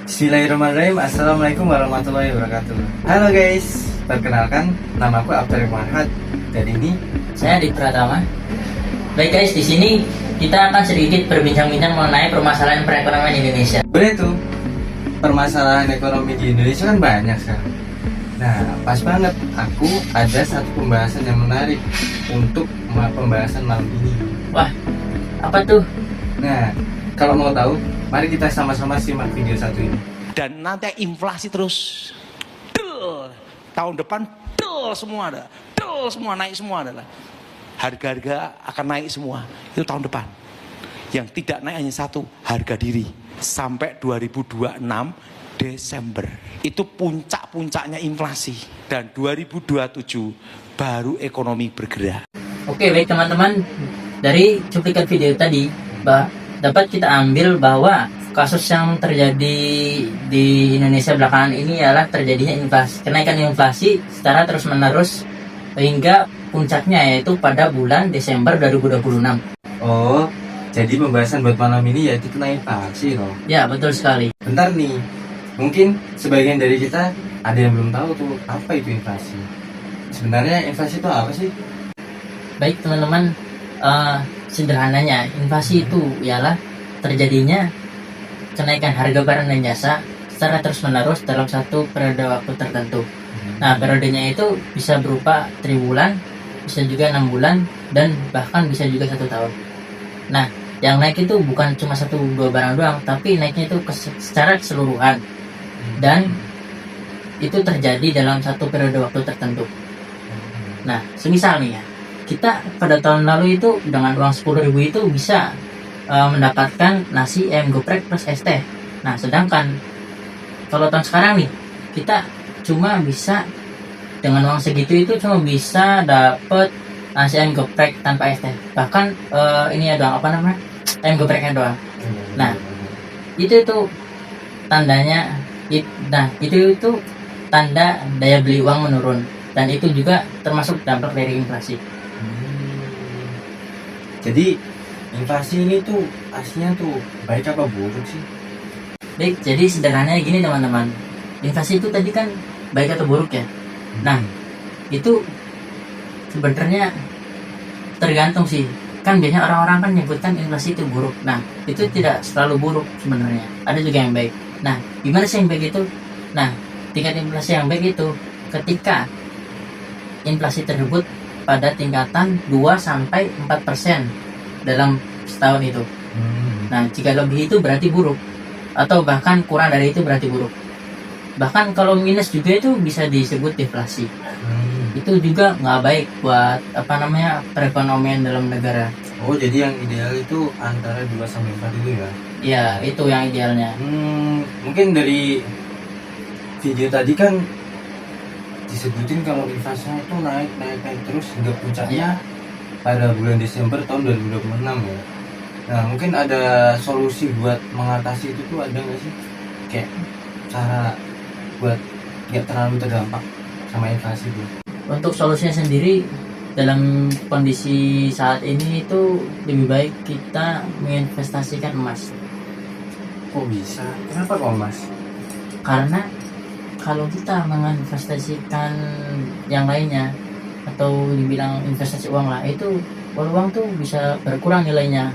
Bismillahirrahmanirrahim. Assalamualaikum warahmatullahi wabarakatuh. Halo guys, perkenalkan nama aku Abdul Marhat dan ini Saya Adi Pratama. Baik guys, di sini kita akan sedikit berbincang-bincang mengenai permasalahan perekonomian Indonesia. boleh tuh. Permasalahan ekonomi di Indonesia kan banyak sekarang. Nah, pas banget aku ada satu pembahasan yang menarik untuk pembahasan malam ini. Wah, apa tuh? Nah, kalau mau tahu, mari kita sama-sama simak video satu ini. Dan nanti inflasi terus del, tahun depan del semua ada, del semua naik semua adalah harga-harga akan naik semua itu tahun depan. Yang tidak naik hanya satu, harga diri. Sampai 2026 Desember itu puncak-puncaknya inflasi, dan 2027 baru ekonomi bergerak. Oke, baik teman-teman. Dari cuplikan video tadi, dapat kita ambil bahwa kasus yang terjadi di Indonesia belakangan ini adalah terjadinya kenaikan inflasi secara terus-menerus hingga puncaknya yaitu pada bulan Desember 2026. Oh, jadi pembahasan buat malam ini yaitu tentang inflasi loh. Ya, betul sekali. Bentar nih, mungkin sebagian dari kita ada yang belum tahu tuh apa itu inflasi. Sebenarnya inflasi itu apa sih? Baik teman-teman, sederhananya inflasi itu ialah terjadinya kenaikan harga barang dan jasa secara terus-menerus dalam satu periode waktu tertentu. Nah, periodenya itu bisa berupa triwulan, bisa juga 6 bulan, dan bahkan bisa juga 1 tahun. Nah, yang naik itu bukan cuma 1-2 barang doang, tapi naiknya itu secara keseluruhan, dan itu terjadi dalam satu periode waktu tertentu. Nah, semisal nih ya, kita pada tahun lalu itu dengan uang 10.000 itu bisa mendapatkan nasi ayam geprek plus es teh. Nah, sedangkan kalau tahun sekarang nih, kita cuma bisa dengan uang segitu itu cuma bisa dapet nasi ayam geprek tanpa es teh. Bahkan ini ada apa namanya, ayam gepreknya doang. Nah, itu tandanya, itu tanda daya beli uang menurun, dan itu juga termasuk dampak dari inflasi. Jadi inflasi ini tuh aslinya tuh baik apa buruk sih? Baik, jadi sederhananya gini teman-teman, inflasi itu tadi kan baik atau buruk ya. Nah, itu sebenarnya tergantung sih. Kan biasanya orang-orang kan menyebutkan inflasi itu buruk. Nah, itu tidak selalu buruk sebenarnya. Ada juga yang baik. Nah, gimana sih yang baik itu? Nah, tingkat inflasi yang baik itu ketika inflasi tersebut pada tingkatan 2-4% dalam setahun itu. Nah, jika lebih itu berarti buruk, atau bahkan kurang dari itu berarti buruk. Bahkan kalau minus juga itu bisa disebut deflasi. Itu juga nggak baik buat perekonomian dalam negara. Oh, jadi yang ideal itu antara 2-4 itu ya? Ya, itu yang idealnya. Mungkin dari video tadi kan disebutin kalau inflasi itu naik terus hingga puncaknya pada bulan Desember tahun 2026 ya. Nah, mungkin ada solusi buat mengatasi itu tuh, ada nggak sih? Kayak cara buat nggak terlalu terdampak sama inflasi itu. Untuk solusinya sendiri dalam kondisi saat ini itu lebih baik kita menginvestasikan emas. Kok bisa? Kenapa kok mas? Karena kalau kita menginvestasikan yang lainnya atau dibilang investasi uang lah, itu uang tuh bisa berkurang nilainya.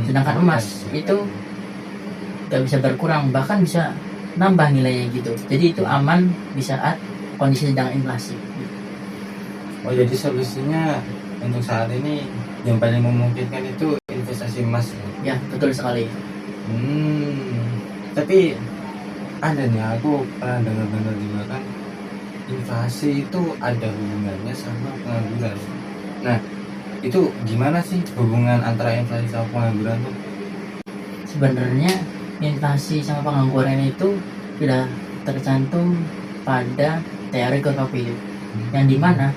Sedangkan emas itu gak bisa berkurang, bahkan bisa nambah nilainya gitu. Jadi itu aman di saat kondisi sedang inflasi. Oh, jadi solusinya untuk saat ini yang paling memungkinkan itu investasi emas. Ya, betul sekali. Tapi ada nih, aku pernah dengar juga kan, inflasi itu ada hubungannya sama pengangguran. Nah, itu gimana sih hubungan antara inflasi sama pengangguran tuh? Sebenarnya inflasi sama pengangguran itu sudah tercantum pada teori kurva Philip, yang dimana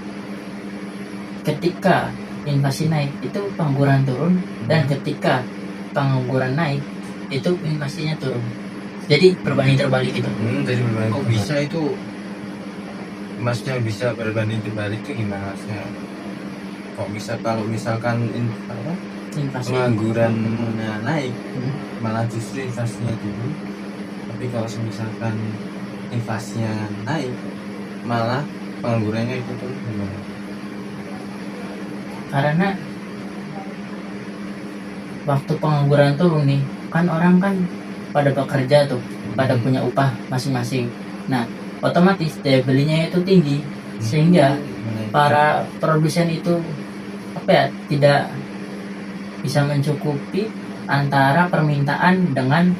ketika inflasi naik itu pengangguran turun, dan ketika pengangguran naik itu inflasinya turun. Jadi berbanding terbalik gitu. Jadi berbanding. Kok bisa itu? Maksudnya bisa berbanding terbalik itu gimana maksudnya? Kok bisa kalau misalkan inflasi penganggurannya naik, malah justru inflasinya turun? Tapi kalau misalkan inflasinya naik, malah penganggurannya ikut turun gimana? Karena waktu pengangguran turun nih, kan orang kan pada bekerja tuh, pada punya upah masing-masing. Nah, otomatis daya belinya itu tinggi, sehingga para produsen itu tidak bisa mencukupi antara permintaan dengan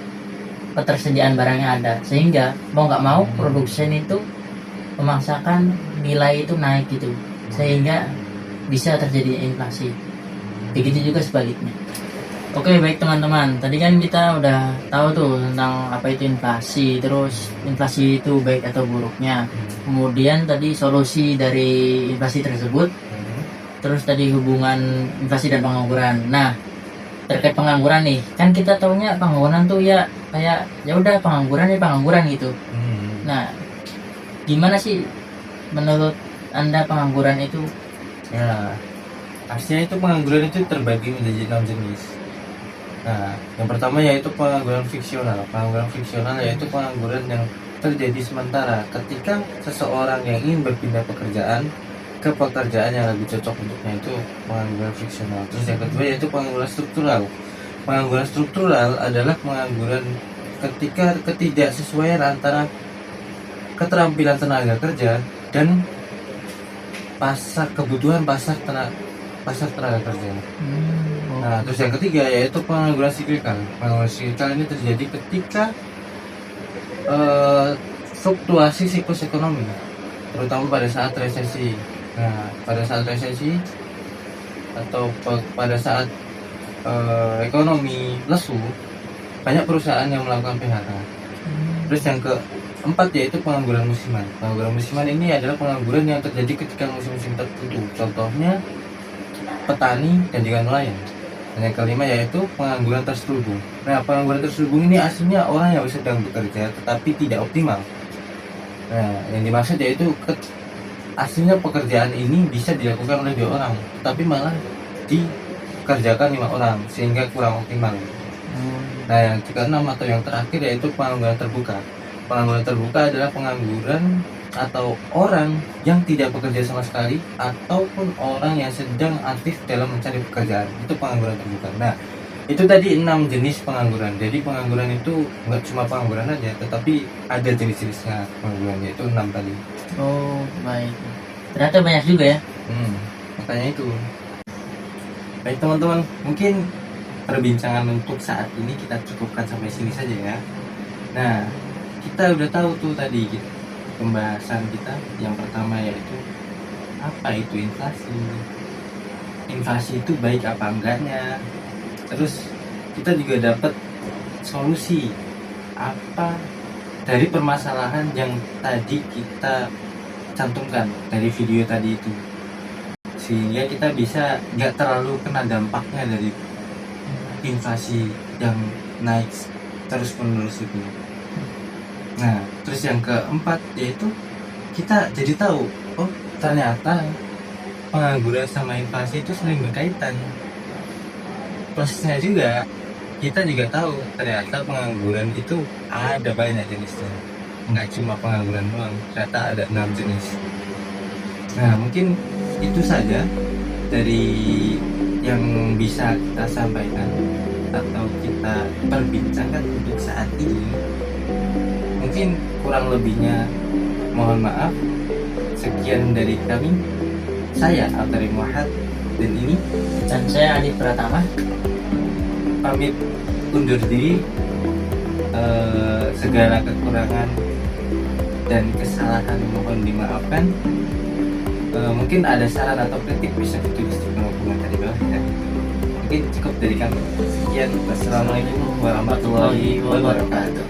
ketersediaan barang yang ada, sehingga mau nggak mau produsen itu memaksakan nilai itu naik gitu, sehingga bisa terjadi inflasi. Begitu juga sebaliknya. Oke, baik teman-teman, tadi kan kita udah tahu tuh tentang apa itu inflasi, terus inflasi itu baik atau buruknya, kemudian tadi solusi dari inflasi tersebut, terus tadi hubungan inflasi dan pengangguran. Nah, terkait pengangguran nih, kan kita taunya pengangguran tuh ya kayak ya udah pengangguran gitu. Nah, gimana sih menurut Anda pengangguran itu? Ya, pastinya itu pengangguran itu terbagi menjadi 6 jenis. Nah, yang pertama yaitu pengangguran fiksional. Pengangguran fiksional yaitu pengangguran yang terjadi sementara ketika seseorang yang ingin berpindah pekerjaan ke pekerjaan yang lebih cocok untuknya, itu pengangguran fiksional. Terus yang kedua yaitu pengangguran struktural. Pengangguran struktural adalah pengangguran ketika ketidaksesuaian antara keterampilan tenaga kerja dan kebutuhan pasar tenaga kerja. Nah, terus yang ketiga yaitu pengangguran siklikal. Pengangguran siklikal ini terjadi ketika fluktuasi siklus ekonomi, terutama pada saat resesi. Nah, pada saat resesi atau pada saat ekonomi lesu, banyak perusahaan yang melakukan PHK. Terus yang keempat yaitu pengangguran musiman. Pengangguran musiman ini adalah pengangguran yang terjadi ketika musim-musim tertentu. Contohnya petani dan juga nelayan. Dan yang kelima yaitu pengangguran terselubung. Nah, pengangguran terselubung ini aslinya orang yang sedang bekerja tetapi tidak optimal. Nah, yang dimaksud yaitu aslinya pekerjaan ini bisa dilakukan oleh 2 orang, tapi malah dikerjakan 5 orang sehingga kurang optimal. Nah, yang keenam atau yang terakhir yaitu pengangguran terbuka. Pengangguran terbuka adalah pengangguran atau orang yang tidak bekerja sama sekali ataupun orang yang sedang aktif dalam mencari pekerjaan. Itu pengangguran terbuka. Nah, itu tadi 6 jenis pengangguran. Jadi pengangguran itu nggak cuma pengangguran aja, tetapi ada jenis-jenisnya pengangguran, yaitu 6 tadi. Oh, baik. Ternyata banyak juga ya. Makanya itu. Baik teman-teman, mungkin perbincangan untuk saat ini kita cukupkan sampai sini saja ya. Nah, kita udah tahu tuh tadi pembahasan kita yang pertama yaitu apa itu inflasi. Inflasi itu baik apa enggaknya. Terus kita juga dapat solusi apa dari permasalahan yang tadi kita cantumkan dari video tadi itu, sehingga kita bisa nggak terlalu kena dampaknya dari inflasi yang naik terus menerus itu. Nah, terus yang keempat yaitu kita jadi tahu, oh ternyata pengangguran sama inflasi itu sering berkaitan. Plusnya juga, kita juga tahu ternyata pengangguran itu ada banyak jenisnya, nggak cuma pengangguran doang, ternyata ada 6 jenis. Nah, mungkin itu saja dari yang bisa kita sampaikan atau kita perbincangkan untuk saat ini. Mungkin kurang lebihnya mohon maaf. Sekian dari kami, saya Altari Muhammad, dan ini Dan saya Adit Pratama pamit undur diri. Segala kekurangan dan kesalahan mohon dimaafkan. Mungkin ada saran atau kritik bisa ditulis di kolom komentar di bawah ya. Mungkin cukup dari kami. Sekian, wassalamualaikum warahmatullahi wabarakatuh.